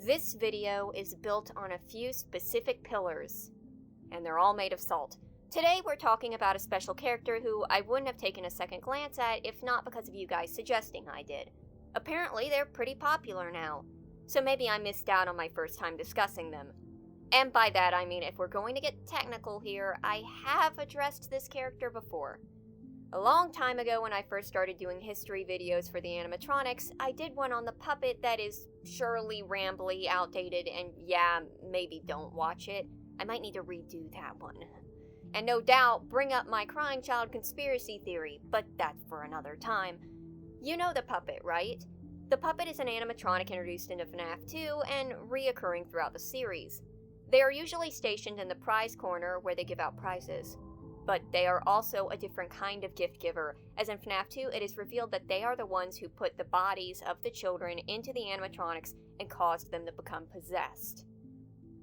This video is built on a few specific pillars, and they're all made of salt. Today we're talking about a special character who I wouldn't have taken a second glance at if not because of you guys suggesting I did. Apparently they're pretty popular now, so maybe I missed out on my first time discussing them. And by that I mean, if we're going to get technical here, I have addressed this character before. A long time ago when I first started doing history videos for the animatronics, I did one on the puppet that is surely rambly, outdated, and yeah, maybe don't watch it. I might need to redo that one. And no doubt bring up my crying child conspiracy theory, but that's for another time. You know the puppet, right? The puppet is an animatronic introduced into Fnaf 2 and reoccurring throughout the series. They are usually stationed in the prize corner where they give out prizes. But they are also a different kind of gift giver, as in Fnaf 2 it is revealed that they are the ones who put the bodies of the children into the animatronics and caused them to become possessed.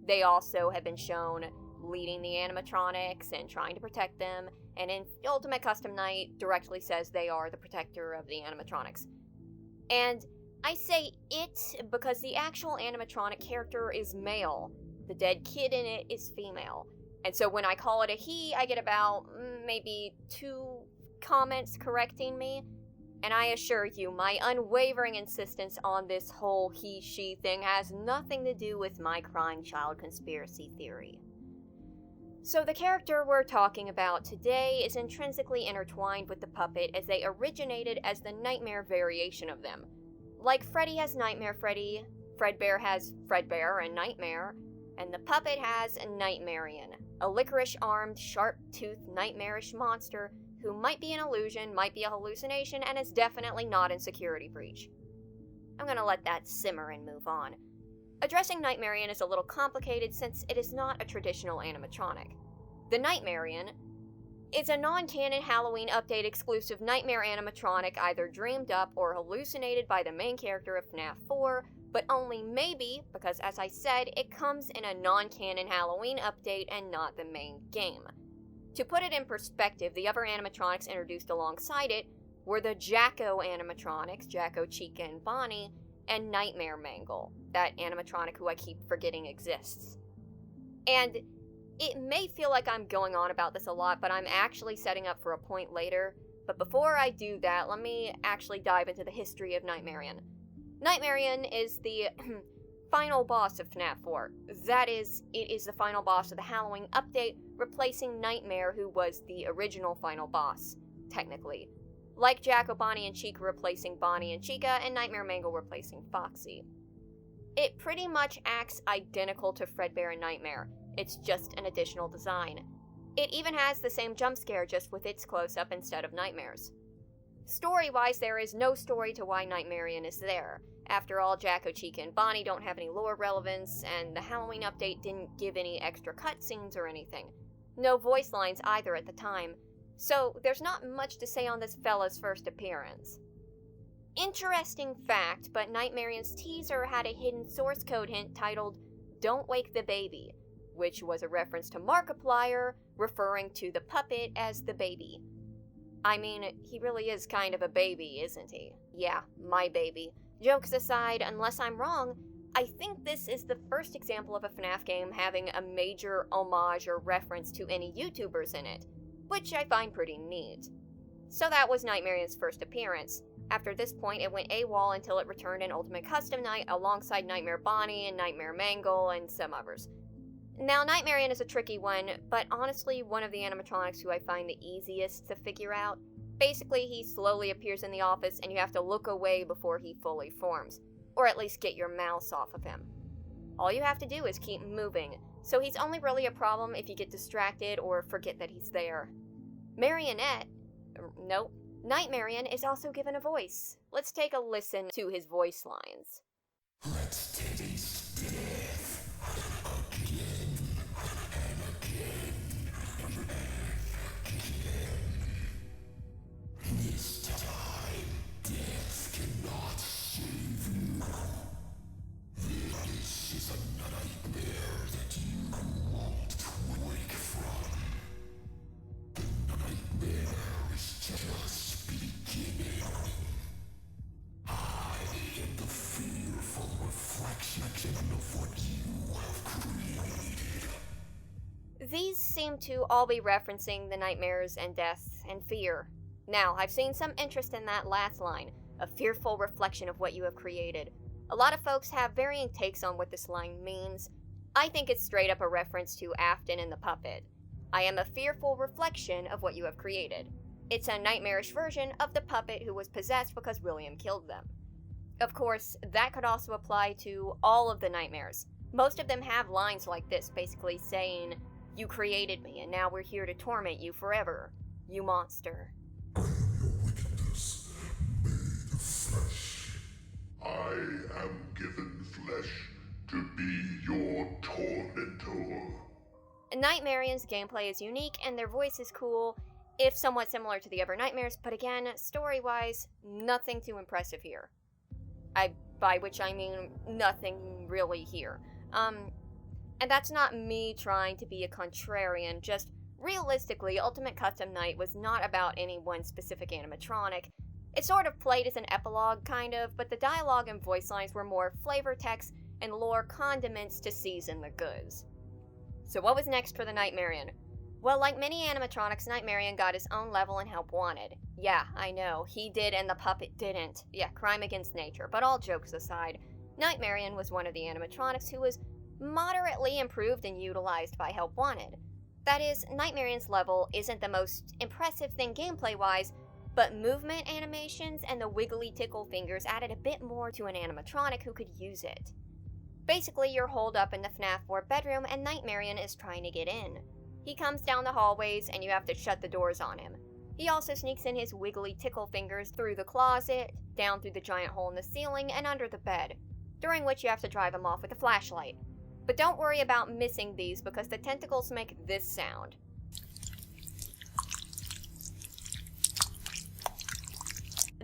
They also have been shown leading the animatronics and trying to protect them, and in Ultimate Custom Night directly says they are the protector of the animatronics. And I say it because the actual animatronic character is male. The dead kid in it is female. And so when I call it a he, I get about maybe 2 comments correcting me. And I assure you, my unwavering insistence on this whole he-she thing has nothing to do with my crying child conspiracy theory. So the character we're talking about today is intrinsically intertwined with the puppet as they originated as the nightmare variation of them. Like Freddy has Nightmare Freddy, Fredbear has Fredbear and Nightmare, and the puppet has Nightmarionne, a licorice-armed, sharp-toothed, nightmarish monster who might be an illusion, might be a hallucination, and is definitely not in Security Breach. I'm gonna let that simmer and move on. Addressing Nightmarionne is a little complicated since it is not a traditional animatronic. The Nightmarionne is a non-canon Halloween update exclusive nightmare animatronic either dreamed up or hallucinated by the main character of Fnaf 4, but only maybe because, as I said, it comes in a non-canon Halloween update and not the main game. To put it in perspective, the other animatronics introduced alongside it were the Jacko animatronics, Jacko, Chica, and Bonnie, and Nightmare Mangle, that animatronic who I keep forgetting exists. And it may feel like I'm going on about this a lot, but I'm actually setting up for a point later. But before I do that, let me actually dive into the history of Nightmarionne. Nightmarionne is the final boss of Fnaf 4. That is, it is the final boss of the Halloween update, replacing Nightmare, who was the original final boss, technically. Like Jacko, Bonnie, and Chica replacing Bonnie and Chica, and Nightmare Mangle replacing Foxy. It pretty much acts identical to Fredbear and Nightmare. It's just an additional design. It even has the same jump scare, just with its close-up instead of Nightmare's. Story-wise, there is no story to why Nightmarionne is there. After all, Jacko, Chica, and Bonnie don't have any lore relevance, and the Halloween update didn't give any extra cutscenes or anything. No voice lines either at the time, so there's not much to say on this fella's first appearance. Interesting fact, but Nightmarionne's teaser had a hidden source code hint titled, "Don't Wake the Baby," which was a reference to Markiplier, referring to the puppet as the baby. I mean, he really is kind of a baby, isn't he? Yeah, my baby. Jokes aside, unless I'm wrong, I think this is the first example of a Fnaf game having a major homage or reference to any YouTubers in it, which I find pretty neat. So that was Nightmarionne's first appearance. After this point, it went AWOL until it returned in Ultimate Custom Night alongside Nightmare Bonnie and Nightmare Mangle and some others. Now, Nightmarionne is a tricky one, but honestly one of the animatronics who I find the easiest to figure out. Basically, he slowly appears in the office and you have to look away before he fully forms, or at least get your mouse off of him. All you have to do is keep moving, so he's only really a problem if you get distracted or forget that he's there. Nightmarionne is also given a voice. Let's take a listen to his voice lines. Let's taste death again and again and again. This time, death cannot save you. This is a nightmare that you won't wake from. The nightmare is just beginning. I am the fearful reflection These seem to all be referencing the nightmares and death and fear. Now, I've seen some interest in that last line, a fearful reflection of what you have created. A lot of folks have varying takes on what this line means. I think it's straight up a reference to Afton and the puppet. I am a fearful reflection of what you have created. It's a nightmarish version of the puppet who was possessed because William killed them. Of course, that could also apply to all of the nightmares. Most of them have lines like this, basically saying, "You created me, and now we're here to torment you forever, you monster." I am your wickedness, made of flesh. I am given flesh to be your tormentor. Nightmarionne's gameplay is unique, and their voice is cool, if somewhat similar to the other nightmares, but again, story-wise, nothing too impressive here. By which I mean nothing really here. And that's not me trying to be a contrarian, just realistically, Ultimate Custom Night was not about any one specific animatronic. It sort of played as an epilogue, kind of, but the dialogue and voice lines were more flavor text and lore condiments to season the goods. So what was next for the Nightmarionne? Well, like many animatronics, Nightmarionne got his own level in Help Wanted. Yeah, I know, he did and the puppet didn't. Yeah, crime against nature, but all jokes aside, Nightmarionne was one of the animatronics who was moderately improved and utilized by Help Wanted. That is, Nightmarionne's level isn't the most impressive thing gameplay-wise, but movement animations and the wiggly tickle fingers added a bit more to an animatronic who could use it. Basically, you're holed up in the Fnaf 4 bedroom and Nightmarionne is trying to get in. He comes down the hallways and you have to shut the doors on him. He also sneaks in his wiggly tickle fingers through the closet, down through the giant hole in the ceiling, and under the bed, during which you have to drive him off with a flashlight. But don't worry about missing these because the tentacles make this sound.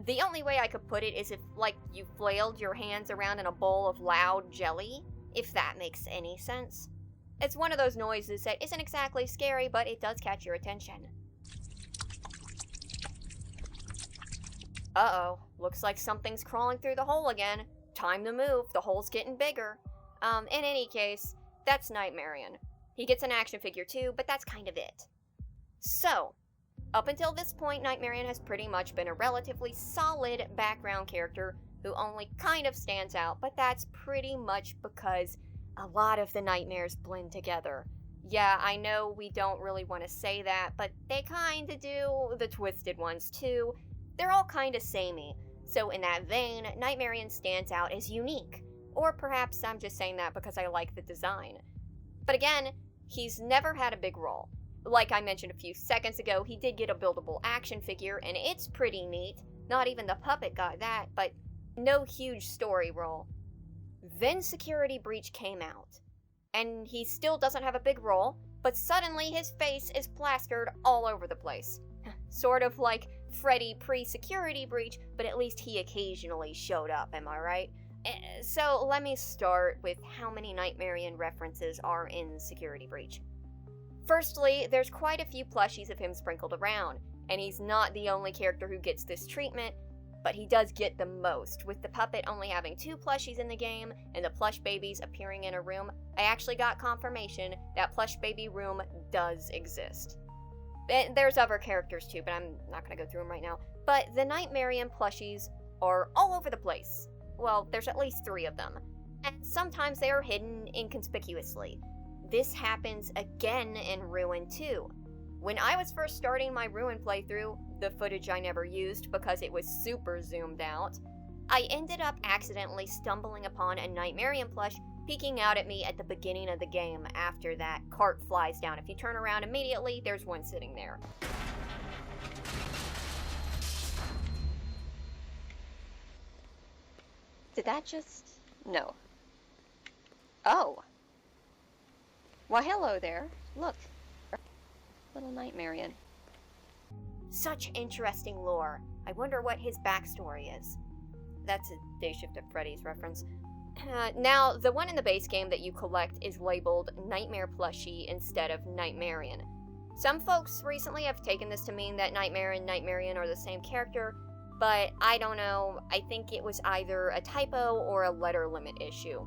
The only way I could put it is if, like, you flailed your hands around in a bowl of loud jelly, if that makes any sense. It's one of those noises that isn't exactly scary, but it does catch your attention. Uh-oh, looks like something's crawling through the hole again. Time to move, the hole's getting bigger. In any case, that's Nightmarionne. He gets an action figure too, but that's kind of it. So, up until this point, Nightmarionne has pretty much been a relatively solid background character who only kind of stands out, but that's pretty much because a lot of the nightmares blend together. Yeah, I know we don't really want to say that, but they kinda do, the twisted ones too. They're all kinda samey, so in that vein, Nightmarionne stands out as unique. Or perhaps I'm just saying that because I like the design. But again, he's never had a big role. Like I mentioned a few seconds ago, he did get a buildable action figure, and it's pretty neat. Not even the puppet got that, but no huge story role. Then Security Breach came out, and he still doesn't have a big role, but suddenly his face is plastered all over the place. Sort of like Freddy pre-Security Breach, but at least he occasionally showed up, am I right? So let me start with how many Nightmarionne references are in Security Breach. Firstly, there's quite a few plushies of him sprinkled around, and he's not the only character who gets this treatment, but he does get the most, with the puppet only having 2 plushies in the game, and the plush babies appearing in a room. I actually got confirmation that plush baby room does exist. There's other characters too, but I'm not going to go through them right now. But the Nightmarionne plushies are all over the place. Well, there's at least 3 of them, and sometimes they are hidden inconspicuously. This happens again in Ruin 2. When I was first starting my Ruin playthrough, the footage I never used because it was super zoomed out, I ended up accidentally stumbling upon a Nightmarionne plush peeking out at me at the beginning of the game after that cart flies down. If you turn around immediately, there's one sitting there. Did that just... No. Oh. Why, hello there. Look. Little Nightmarionne. Such interesting lore. I wonder what his backstory is. That's a Dayshift of Freddy's reference. Now, the one in the base game that you collect is labeled Nightmare Plushie instead of Nightmarionne. Some folks recently have taken this to mean that Nightmare and Nightmarionne are the same character, but I don't know. I think it was either a typo or a letter limit issue.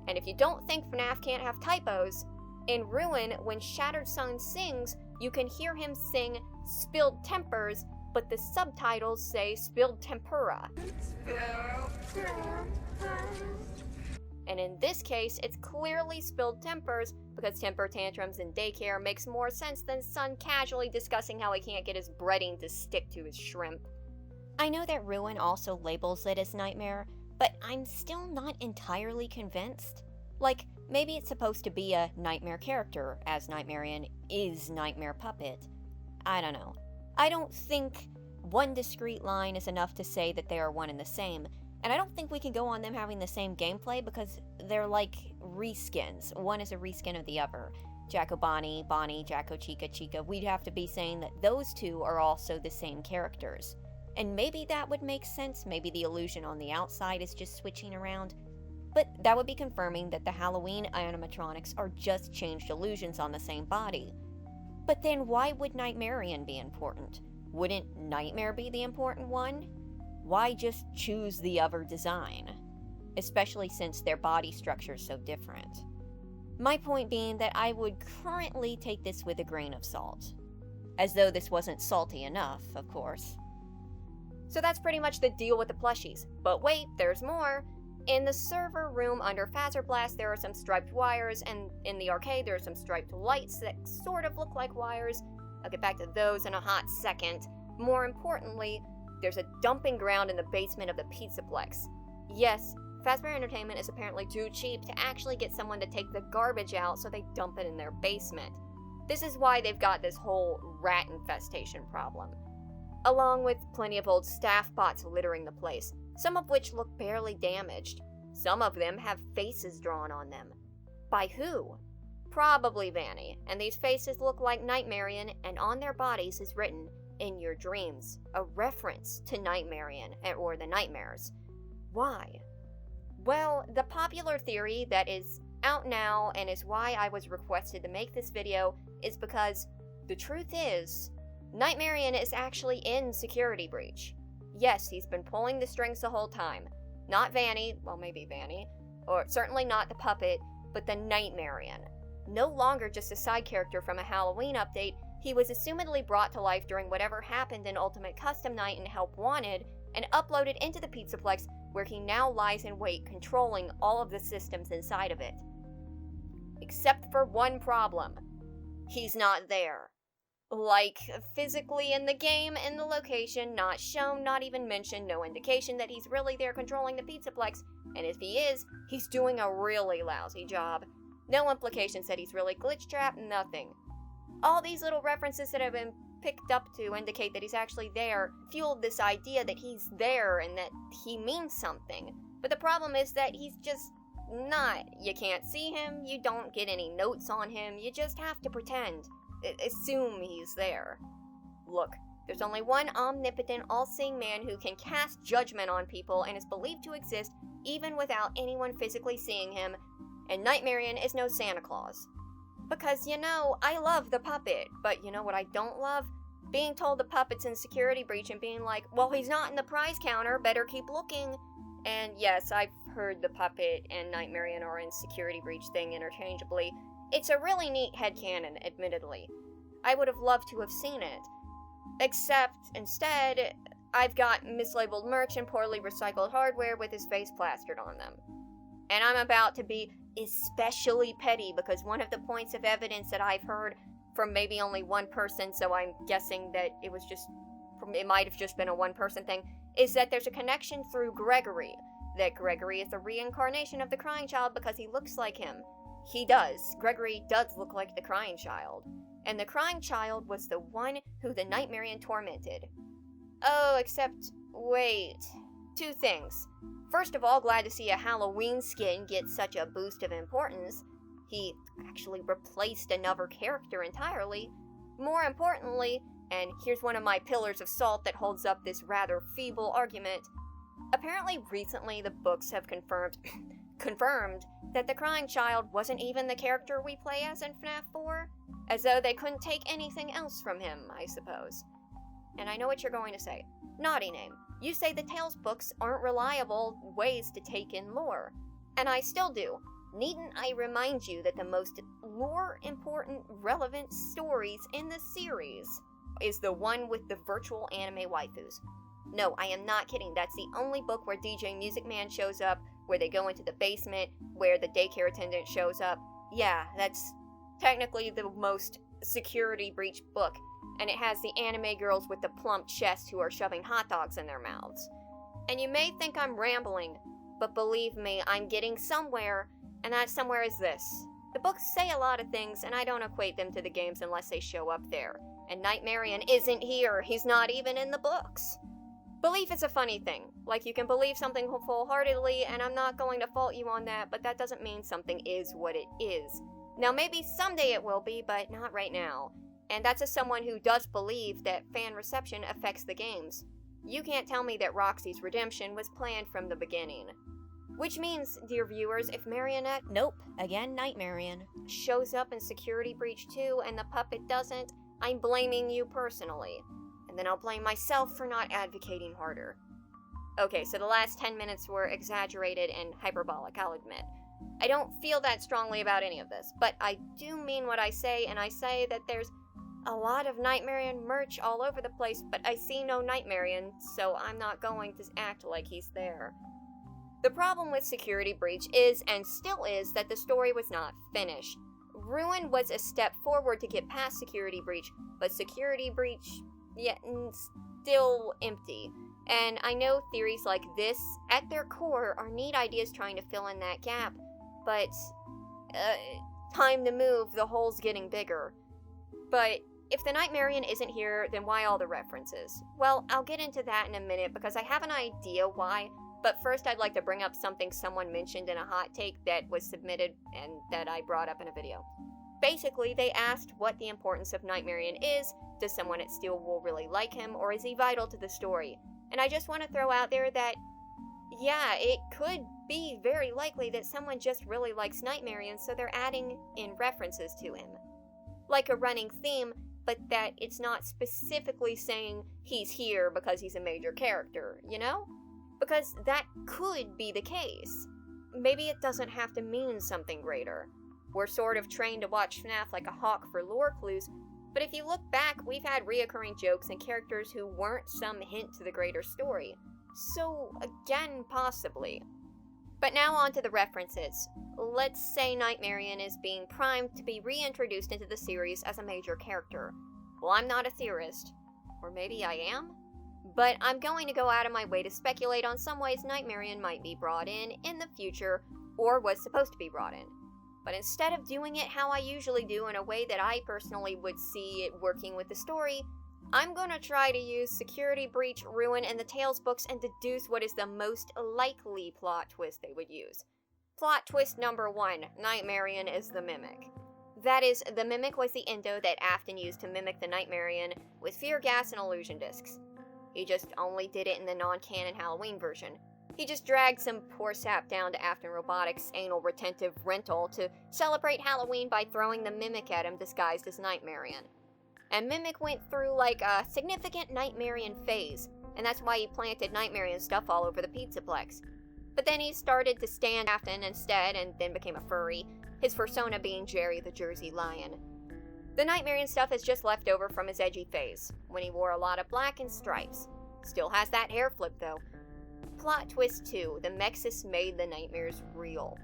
And if you don't think FNAF can't have typos, In Ruin, when Shattered Sun sings, you can hear him sing Spilled Tempers, but the subtitles say Spilled Tempura. And in this case, it's clearly Spilled Tempers, because temper tantrums in daycare makes more sense than Sun casually discussing how he can't get his breading to stick to his shrimp. I know that Ruin also labels it as Nightmare, but I'm still not entirely convinced. Like, maybe it's supposed to be a Nightmare character, as Nightmarionne is Nightmare Puppet. I don't know. I don't think one discrete line is enough to say that they are one and the same, and I don't think we can go on them having the same gameplay because they're like reskins. One is a reskin of the other. Jacko Bonnie, Bonnie, Jacko Chica, Chica. We'd have to be saying that those two are also the same characters. And maybe that would make sense. Maybe the illusion on the outside is just switching around. But that would be confirming that the Halloween animatronics are just changed illusions on the same body. But then why would Nightmarionne be important? Wouldn't Nightmare be the important one? Why just choose the other design? Especially since their body structure is so different. My point being that I would currently take this with a grain of salt. As though this wasn't salty enough, of course. So that's pretty much the deal with the plushies. But wait, there's more! In the server room under Phaser Blast, there are some striped wires, and in the arcade, there are some striped lights that sort of look like wires. I'll get back to those in a hot second. More importantly, there's a dumping ground in the basement of the Pizzaplex. Yes, Fazbear Entertainment is apparently too cheap to actually get someone to take the garbage out, so they dump it in their basement. This is why they've got this whole rat infestation problem. Along with plenty of old staff bots littering the place, some of which look barely damaged. Some of them have faces drawn on them. By who? Probably Vanny, and these faces look like Nightmarionne, and on their bodies is written, "In your dreams," a reference to Nightmarionne, or the nightmares. Why? Well, the popular theory that is out now and is why I was requested to make this video is because the truth is, Nightmarionne is actually in Security Breach. Yes, he's been pulling the strings the whole time. Not Vanny, well maybe Vanny, or certainly not the puppet, but the Nightmarionne. No longer just a side character from a Halloween update, he was assumedly brought to life during whatever happened in Ultimate Custom Night and Help Wanted, and uploaded into the Pizzaplex, where he now lies in wait, controlling all of the systems inside of it. Except for one problem. He's not there. Like, physically in the game, in the location, not shown, not even mentioned, no indication that he's really there controlling the Pizzaplex, and if he is, he's doing a really lousy job. No implications that he's really glitch-trapped, nothing. All these little references that have been picked up to indicate that he's actually there fueled this idea that he's there and that he means something. But the problem is that he's just not. You can't see him, you don't get any notes on him, you just have to pretend. Assume he's there. Look, there's only one omnipotent, all-seeing man who can cast judgment on people and is believed to exist even without anyone physically seeing him, and Nightmarionne is no Santa Claus. Because, you know, I love the puppet, but you know what I don't love? Being told the puppet's in Security Breach and being like, well, he's not in the prize counter, better keep looking. And yes, I've heard the puppet and Nightmarionne are in Security Breach thing interchangeably. It's a really neat headcanon, admittedly. I would have loved to have seen it. Except, instead, I've got mislabeled merch and poorly recycled hardware with his face plastered on them. And I'm about to be especially petty because one of the points of evidence that I've heard from maybe only one person, so I'm guessing that it might have just been a one-person thing, is that there's a connection through Gregory. That Gregory is the reincarnation of the crying child because he looks like him. He does. Gregory does look like the crying child. And the crying child was the one who the Nightmarionne tormented. Oh, except, wait. Two things. First of all, glad to see a Halloween skin get such a boost of importance. He actually replaced another character entirely. More importantly, and here's one of my pillars of salt that holds up this rather feeble argument, apparently recently the books have confirmed that the crying child wasn't even the character we play as in Fnaf 4, as though they couldn't take anything else from him, I suppose. And I know what you're going to say. Naughty name. You say the Tales books aren't reliable ways to take in lore. And I still do. Needn't I remind you that the most lore-important, relevant stories in the series is the one with the virtual anime waifus? No, I am not kidding. That's the only book where DJ Music Man shows up, where they go into the basement, where the daycare attendant shows up. Yeah, that's technically the most security breach book, and it has the anime girls with the plump chests who are shoving hot dogs in their mouths. And you may think I'm rambling, but believe me, I'm getting somewhere, and that somewhere is this. The books say a lot of things, and I don't equate them to the games unless they show up there. And Nightmarionne isn't here. He's not even in the books. Belief is a funny thing. Like, you can believe something full-heartedly, and I'm not going to fault you on that, but that doesn't mean something is what it is. Now, maybe someday it will be, but not right now. And that's as someone who does believe that fan reception affects the games. You can't tell me that Roxy's redemption was planned from the beginning. Which means, dear viewers, if Marionette, nope, again Nightmarionne, shows up in Security Breach 2 and the puppet doesn't, I'm blaming you personally. And then I'll blame myself for not advocating harder. Okay, so the last 10 minutes were exaggerated and hyperbolic, I'll admit. I don't feel that strongly about any of this, but I do mean what I say, and I say that there's a lot of Nightmarionne merch all over the place, but I see no Nightmarionne, so I'm not going to act like he's there. The problem with Security Breach is, and still is, that the story was not finished. Ruin was a step forward to get past Security Breach, but Security Breach, yeah, still empty. And I know theories like this, at their core, are neat ideas trying to fill in that gap, but, time to move, the hole's getting bigger. But if the Nightmarionne isn't here, then why all the references? Well, I'll get into that in a minute because I have an idea why, but first I'd like to bring up something someone mentioned in a hot take that was submitted and that I brought up in a video. Basically, they asked what the importance of Nightmarionne is. Does someone at Steelwool really like him, or is he vital to the story? And I just want to throw out there that, yeah, it could be very likely that someone just really likes Nightmarionne, so they're adding in references to him. Like a running theme, but that it's not specifically saying he's here because he's a major character, you know? Because that could be the case. Maybe it doesn't have to mean something greater. We're sort of trained to watch Fnaf like a hawk for lore clues, but if you look back, we've had reoccurring jokes and characters who weren't some hint to the greater story. So, again, possibly. But now on to the references. Let's say Nightmarionne is being primed to be reintroduced into the series as a major character. Well, I'm not a theorist. Or maybe I am? But I'm going to go out of my way to speculate on some ways Nightmarionne might be brought in the future, or was supposed to be brought in. But instead of doing it how I usually do in a way that I personally would see it working with the story, I'm gonna try to use Security Breach, Ruin, and the Tales books and deduce what is the most likely plot twist they would use. Plot twist number 1, Nightmarionne is the Mimic. That is, the Mimic was the endo that Afton used to mimic the Nightmarionne with fear gas and illusion discs. He just only did it in the non-canon Halloween version. He just dragged some poor sap down to Afton Robotics' anal retentive rental to celebrate Halloween by throwing the Mimic at him disguised as Nightmarionne. And Mimic went through like a significant Nightmarionne phase, and that's why he planted Nightmarionne stuff all over the Pizzaplex. But then he started to stand Afton instead and then became a furry, his persona being Jerry the Jersey Lion. The Nightmarionne stuff is just left over from his edgy phase, when he wore a lot of black and stripes. Still has that hair flip though. Plot twist 2, the Mxes made the nightmares real.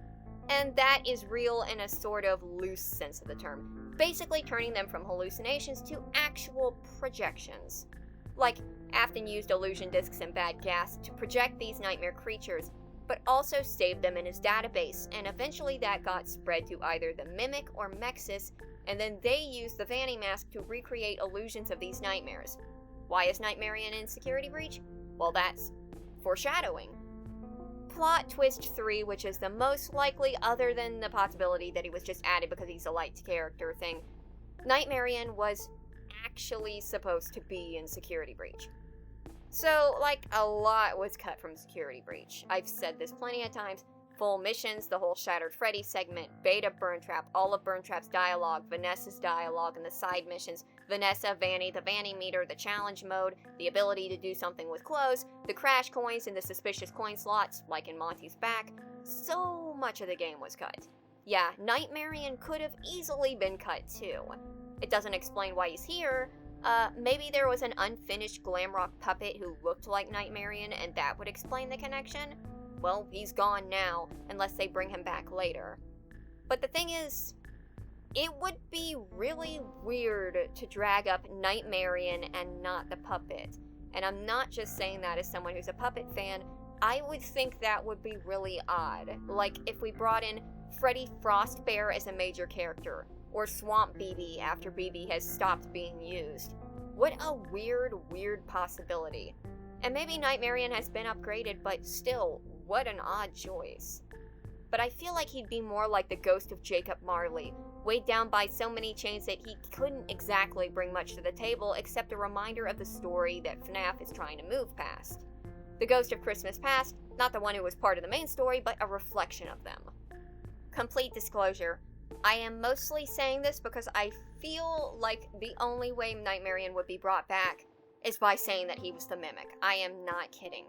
And that is real in a sort of loose sense of the term, basically turning them from hallucinations to actual projections. Like, Afton used illusion discs and bad gas to project these nightmare creatures, but also saved them in his database, and eventually that got spread to either the Mimic or Mxes, and then they used the Vanny Mask to recreate illusions of these nightmares. Why is Nightmarionne in Security Breach? Well, that's foreshadowing. Plot twist 3, which is the most likely other than the possibility that he was just added because he's a light character thing. Nightmarionne was actually supposed to be in Security Breach. So, like, a lot was cut from Security Breach. I've said this plenty of times. Full missions, the whole Shattered Freddy segment, Beta Burn Trap, all of Burn Trap's dialogue, Vanessa's dialogue, and the side missions, Vanessa, Vanny, the Vanny meter, the challenge mode, the ability to do something with clothes, the crash coins and the suspicious coin slots, like in Monty's back. So much of the game was cut. Yeah, Nightmarionne could have easily been cut too. It doesn't explain why he's here. Maybe there was an unfinished glam rock puppet who looked like Nightmarionne and that would explain the connection. Well, he's gone now, unless they bring him back later. But the thing is, it would be really weird to drag up Nightmarionne and not the puppet. And I'm not just saying that as someone who's a puppet fan. I would think that would be really odd. Like if we brought in Freddy Frostbear as a major character, or Swamp BB after BB has stopped being used. What a weird possibility. And maybe Nightmarionne has been upgraded, but still, what an odd choice. But I feel like he'd be more like the ghost of Jacob Marley, weighed down by so many chains that he couldn't exactly bring much to the table except a reminder of the story that Fnaf is trying to move past. The ghost of Christmas Past, not the one who was part of the main story, but a reflection of them. Complete disclosure, I am mostly saying this because I feel like the only way Nightmarionne would be brought back is by saying that he was the Mimic. I am not kidding.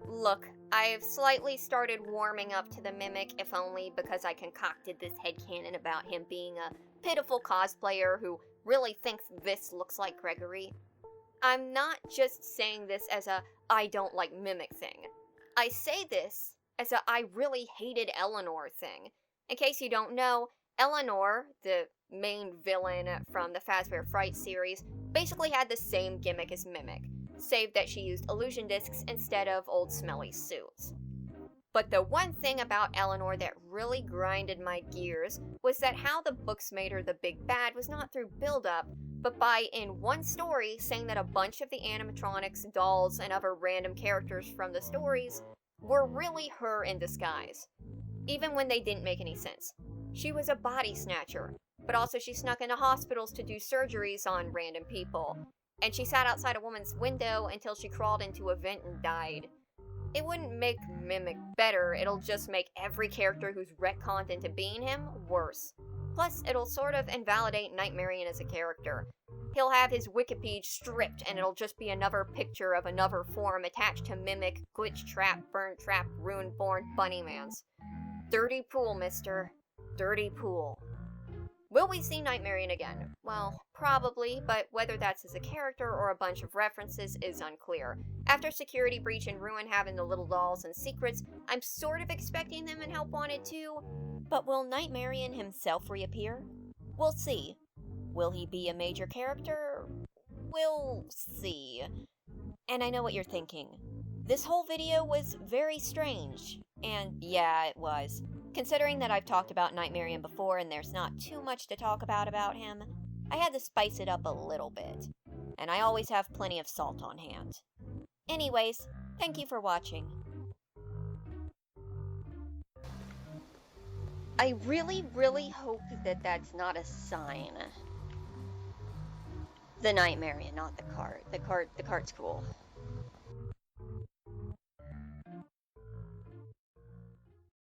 Look, I've slightly started warming up to the Mimic, if only because I concocted this headcanon about him being a pitiful cosplayer who really thinks this looks like Gregory. I'm not just saying this as a I don't like Mimic thing. I say this as a I really hated Eleanor thing. In case you don't know, Eleanor, the main villain from the Fazbear Fright series, basically had the same gimmick as Mimic, save that she used illusion discs instead of old smelly suits. But the one thing about Eleanor that really grinded my gears was that how the books made her the big bad was not through build-up, but by, in one story, saying that a bunch of the animatronics, dolls, and other random characters from the stories were really her in disguise, even when they didn't make any sense. She was a body snatcher, but also she snuck into hospitals to do surgeries on random people, and she sat outside a woman's window until she crawled into a vent and died. It wouldn't make Mimic better, it'll just make every character who's retconned into being him worse. Plus, it'll sort of invalidate Nightmarionne as a character. He'll have his Wikipedia stripped, and it'll just be another picture of another form attached to Mimic, Glitch Trap, Burn Trap, Ruin Born, Bunnymans. Dirty pool, mister. Dirty pool. Will we see Nightmarionne again? Well, probably, but whether that's as a character or a bunch of references is unclear. After Security Breach and Ruin having the little dolls and secrets, I'm sort of expecting them in Help Wanted too. But will Nightmarionne himself reappear? We'll see. Will he be a major character? We'll see. And I know what you're thinking. This whole video was very strange. And yeah, it was. Considering that I've talked about Nightmarionne before and there's not too much to talk about him, I had to spice it up a little bit. And I always have plenty of salt on hand. Anyways, thank you for watching. I really hope that that's not a sign. The Nightmarionne, not the cart. The cart's cool.